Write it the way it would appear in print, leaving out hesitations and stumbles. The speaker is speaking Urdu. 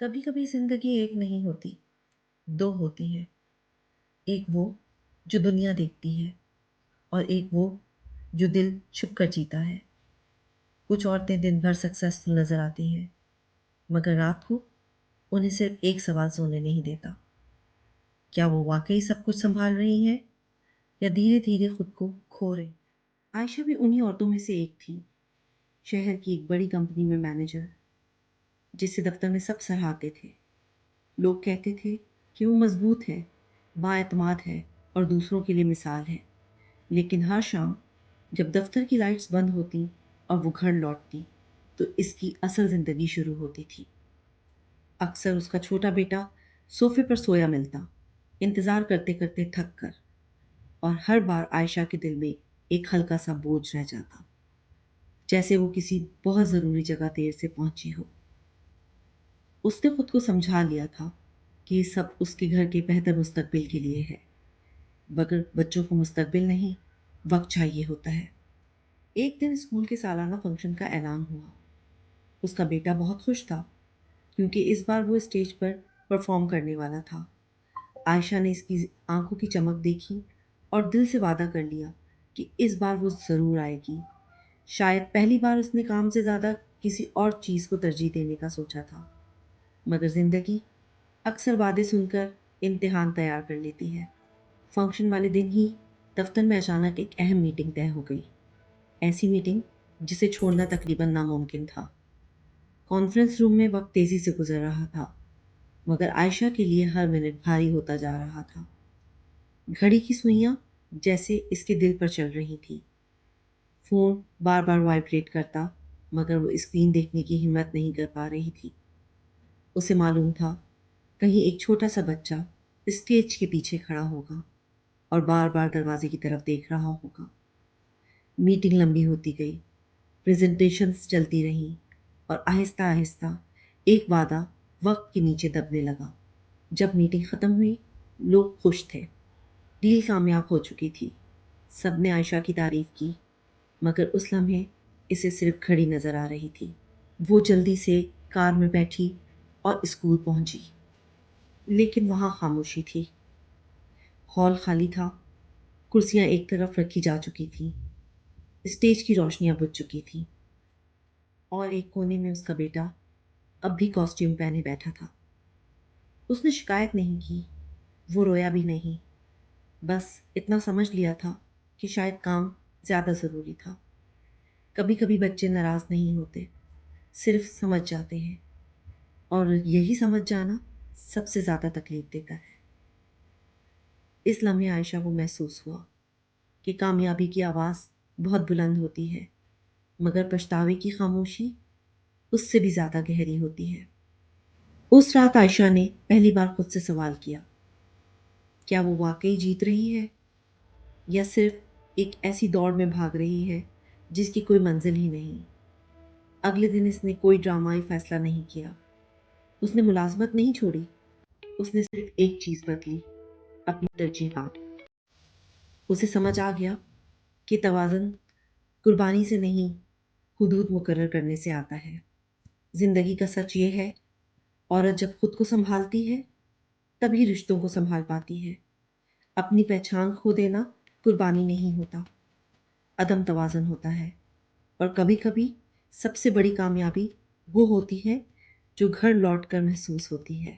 کبھی کبھی زندگی ایک نہیں ہوتی، دو ہوتی ہے۔ ایک وہ جو دنیا دیکھتی ہے اور ایک وہ جو دل چھپ کر جیتا ہے۔ کچھ عورتیں دن بھر سکسیسفل نظر آتی ہیں، مگر رات کو انہیں صرف ایک سوال سونے نہیں دیتا: کیا وہ واقعی سب کچھ سنبھال رہی ہیں یا دھیرے دھیرے خود کو کھو رہی؟ عائشہ بھی انہی عورتوں میں سے ایک تھی، شہر کی ایک بڑی کمپنی میں مینیجر، جسے دفتر میں سب سراہتے تھے۔ لوگ کہتے تھے کہ وہ مضبوط ہے، با اعتماد ہے اور دوسروں کے لیے مثال ہے۔ لیکن ہر شام جب دفتر کی لائٹس بند ہوتی اور وہ گھر لوٹتی تو اس کی اصل زندگی شروع ہوتی تھی۔ اکثر اس کا چھوٹا بیٹا صوفے پر سویا ملتا، انتظار کرتے کرتے تھک کر، اور ہر بار عائشہ کے دل میں ایک ہلکا سا بوجھ رہ جاتا، جیسے وہ کسی بہت ضروری جگہ دیر سے پہنچی ہو۔ اس نے خود کو سمجھا لیا تھا کہ یہ سب اس کے گھر کے بہتر مستقبل کے لیے ہے، مگر بچوں کو مستقبل نہیں، وقت چاہیے ہوتا ہے۔ ایک دن اسکول کے سالانہ فنکشن کا اعلان ہوا۔ اس کا بیٹا بہت خوش تھا کیونکہ اس بار وہ اسٹیج پر پرفارم کرنے والا تھا۔ عائشہ نے اس کی آنکھوں کی چمک دیکھی اور دل سے وعدہ کر لیا کہ اس بار وہ ضرور آئے گی۔ شاید پہلی بار اس نے کام سے زیادہ کسی اور چیز کو ترجیح دینے کا سوچا تھا، مگر زندگی اکثر وعدے سن کر امتحان تیار کر لیتی ہے۔ فنکشن والے دن ہی دفتر میں اچانک ایک اہم میٹنگ طے ہو گئی، ایسی میٹنگ جسے چھوڑنا تقریباً ناممکن تھا۔ کانفرنس روم میں وقت تیزی سے گزر رہا تھا، مگر عائشہ کے لیے ہر منٹ بھاری ہوتا جا رہا تھا۔ گھڑی کی سوئیاں جیسے اس کے دل پر چل رہی تھی۔ فون بار بار وائبریٹ کرتا، مگر وہ اسکرین دیکھنے کی ہمت نہیں کر پا رہی تھی۔ اسے معلوم تھا کہیں ایک چھوٹا سا بچہ اسٹیج کے پیچھے کھڑا ہوگا اور بار بار دروازے کی طرف دیکھ رہا ہوگا۔ میٹنگ لمبی ہوتی گئی، پریزنٹیشنز چلتی رہیں، اور آہستہ آہستہ ایک وعدہ وقت کے نیچے دبنے لگا۔ جب میٹنگ ختم ہوئی، لوگ خوش تھے، ڈیل کامیاب ہو چکی تھی، سب نے عائشہ کی تعریف کی، مگر اس لمحے اسے صرف گھڑی نظر آ رہی تھی۔ وہ جلدی سے کار میں بیٹھی اور اسکول پہنچی، لیکن وہاں خاموشی تھی۔ ہال خالی تھا، کرسیاں ایک طرف رکھی جا چکی تھیں، اسٹیج کی روشنیاں بجھ چکی تھیں، اور ایک کونے میں اس کا بیٹا اب بھی کاسٹیوم پہنے بیٹھا تھا۔ اس نے شکایت نہیں کی، وہ رویا بھی نہیں، بس اتنا سمجھ لیا تھا کہ شاید کام زیادہ ضروری تھا۔ کبھی کبھی بچے ناراض نہیں ہوتے، صرف سمجھ جاتے ہیں، اور یہی سمجھ جانا سب سے زیادہ تکلیف دیتا ہے۔ اس لمحے عائشہ کو محسوس ہوا کہ کامیابی کی آواز بہت بلند ہوتی ہے، مگر پچھتاوے کی خاموشی اس سے بھی زیادہ گہری ہوتی ہے۔ اس رات عائشہ نے پہلی بار خود سے سوال کیا: کیا وہ واقعی جیت رہی ہے یا صرف ایک ایسی دوڑ میں بھاگ رہی ہے جس کی کوئی منزل ہی نہیں؟ اگلے دن اس نے کوئی ڈرامائی فیصلہ نہیں کیا، اس نے ملازمت نہیں چھوڑی، اس نے صرف ایک چیز بدلی: اپنی ترجیحات۔ اسے سمجھ آ گیا کہ توازن قربانی سے نہیں، حدود مقرر کرنے سے آتا ہے۔ زندگی کا سچ یہ ہے، عورت جب خود کو سنبھالتی ہے تبھی رشتوں کو سنبھال پاتی ہے۔ اپنی پہچان کھو دینا قربانی نہیں ہوتا، عدم توازن ہوتا ہے، اور کبھی کبھی سب سے بڑی کامیابی وہ ہوتی ہے جو گھر لوٹ کر محسوس ہوتی ہے۔